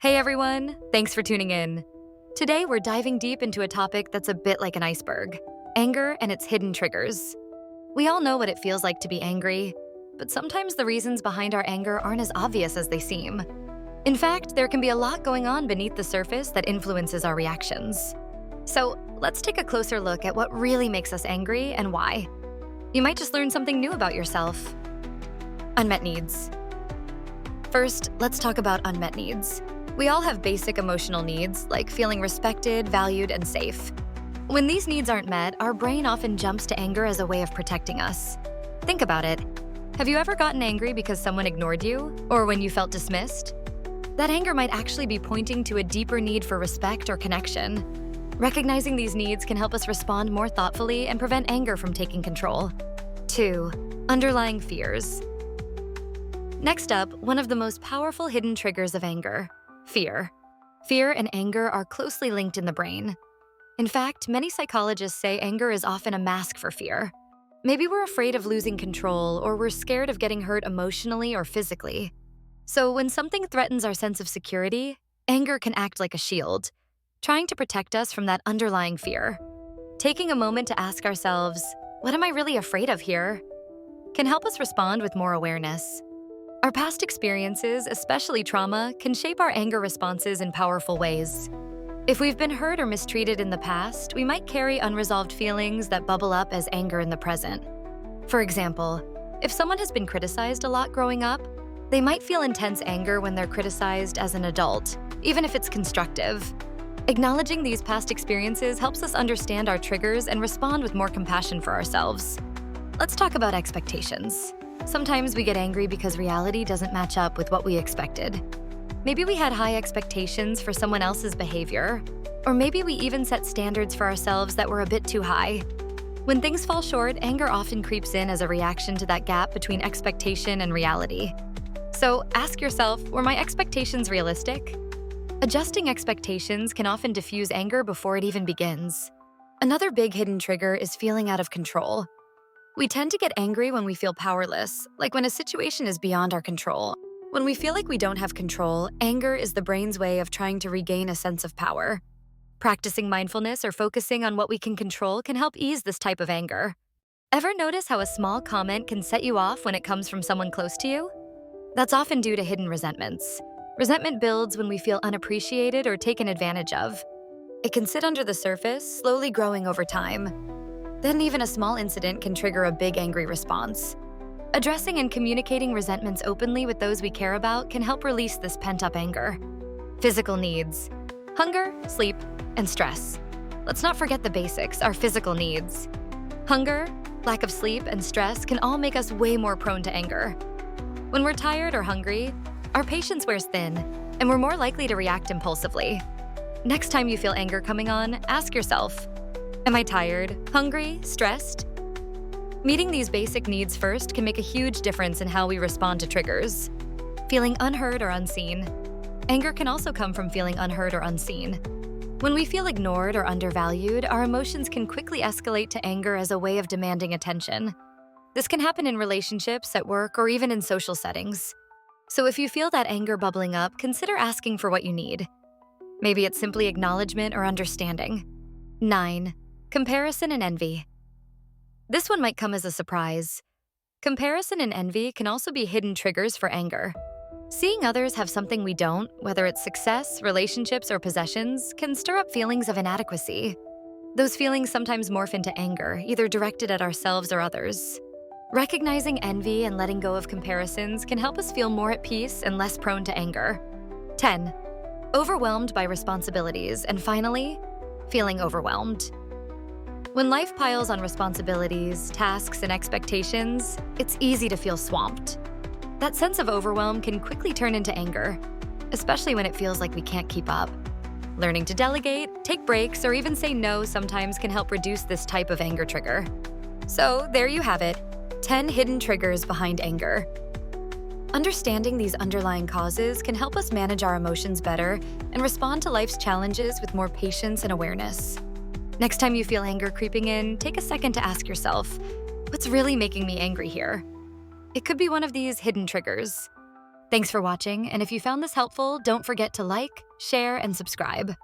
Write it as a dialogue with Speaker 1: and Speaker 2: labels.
Speaker 1: Hey everyone, thanks for tuning in. Today we're diving deep into a topic that's a bit like an iceberg: anger and its hidden triggers. We all know what it feels like to be angry, but sometimes the reasons behind our anger aren't as obvious as they seem. In fact, there can be a lot going on beneath the surface that influences our reactions. So let's take a closer look at what really makes us angry and why. You might just learn something new about yourself. Unmet needs. First, let's talk about unmet needs. We all have basic emotional needs, like feeling respected, valued, and safe. When these needs aren't met, our brain often jumps to anger as a way of protecting us. Think about it. Have you ever gotten angry because someone ignored you, or when you felt dismissed? That anger might actually be pointing to a deeper need for respect or connection. Recognizing these needs can help us respond more thoughtfully and prevent anger from taking control. 2. Underlying fears. Next up, one of the most powerful hidden triggers of anger: fear. Fear and anger are closely linked in the brain. In fact, many psychologists say anger is often a mask for fear. Maybe we're afraid of losing control, or we're scared of getting hurt emotionally or physically. So when something threatens our sense of security, anger can act like a shield, trying to protect us from that underlying fear. Taking a moment to ask ourselves, what am I really afraid of here, can help us respond with more awareness. Our past experiences, especially trauma, can shape our anger responses in powerful ways. If we've been hurt or mistreated in the past, we might carry unresolved feelings that bubble up as anger in the present. For example, if someone has been criticized a lot growing up, they might feel intense anger when they're criticized as an adult, even if it's constructive. Acknowledging these past experiences helps us understand our triggers and respond with more compassion for ourselves. Let's talk about expectations. Sometimes we get angry because reality doesn't match up with what we expected. Maybe we had high expectations for someone else's behavior, or maybe we even set standards for ourselves that were a bit too high. When things fall short, anger often creeps in as a reaction to that gap between expectation and reality. So ask yourself, were my expectations realistic? Adjusting expectations can often diffuse anger before it even begins. Another big hidden trigger is feeling out of control. We tend to get angry when we feel powerless, like when a situation is beyond our control. When we feel like we don't have control, anger is the brain's way of trying to regain a sense of power. Practicing mindfulness or focusing on what we can control can help ease this type of anger. Ever notice how a small comment can set you off when it comes from someone close to you? That's often due to hidden resentments. Resentment builds when we feel unappreciated or taken advantage of. It can sit under the surface, slowly growing over time. Then even a small incident can trigger a big angry response. Addressing and communicating resentments openly with those we care about can help release this pent-up anger. Physical needs: hunger, sleep, and stress. Let's not forget the basics, our physical needs. Hunger, lack of sleep, and stress can all make us way more prone to anger. When we're tired or hungry, our patience wears thin, and we're more likely to react impulsively. Next time you feel anger coming on, ask yourself, am I tired, hungry, stressed? Meeting these basic needs first can make a huge difference in how we respond to triggers. Feeling unheard or unseen. Anger can also come from feeling unheard or unseen. When we feel ignored or undervalued, our emotions can quickly escalate to anger as a way of demanding attention. This can happen in relationships, at work, or even in social settings. So if you feel that anger bubbling up, consider asking for what you need. Maybe it's simply acknowledgement or understanding. 9. Comparison and envy. This one might come as a surprise. Comparison and envy can also be hidden triggers for anger. Seeing others have something we don't, whether it's success, relationships, or possessions, can stir up feelings of inadequacy. Those feelings sometimes morph into anger, either directed at ourselves or others. Recognizing envy and letting go of comparisons can help us feel more at peace and less prone to anger. 10. Overwhelmed by responsibilities. And finally, feeling overwhelmed. When life piles on responsibilities, tasks, and expectations, it's easy to feel swamped. That sense of overwhelm can quickly turn into anger, especially when it feels like we can't keep up. Learning to delegate, take breaks, or even say no sometimes can help reduce this type of anger trigger. So there you have it, 10 hidden triggers behind anger. Understanding these underlying causes can help us manage our emotions better and respond to life's challenges with more patience and awareness. Next time you feel anger creeping in, take a second to ask yourself, what's really making me angry here? It could be one of these hidden triggers. Thanks for watching, and if you found this helpful, don't forget to like, share, and subscribe.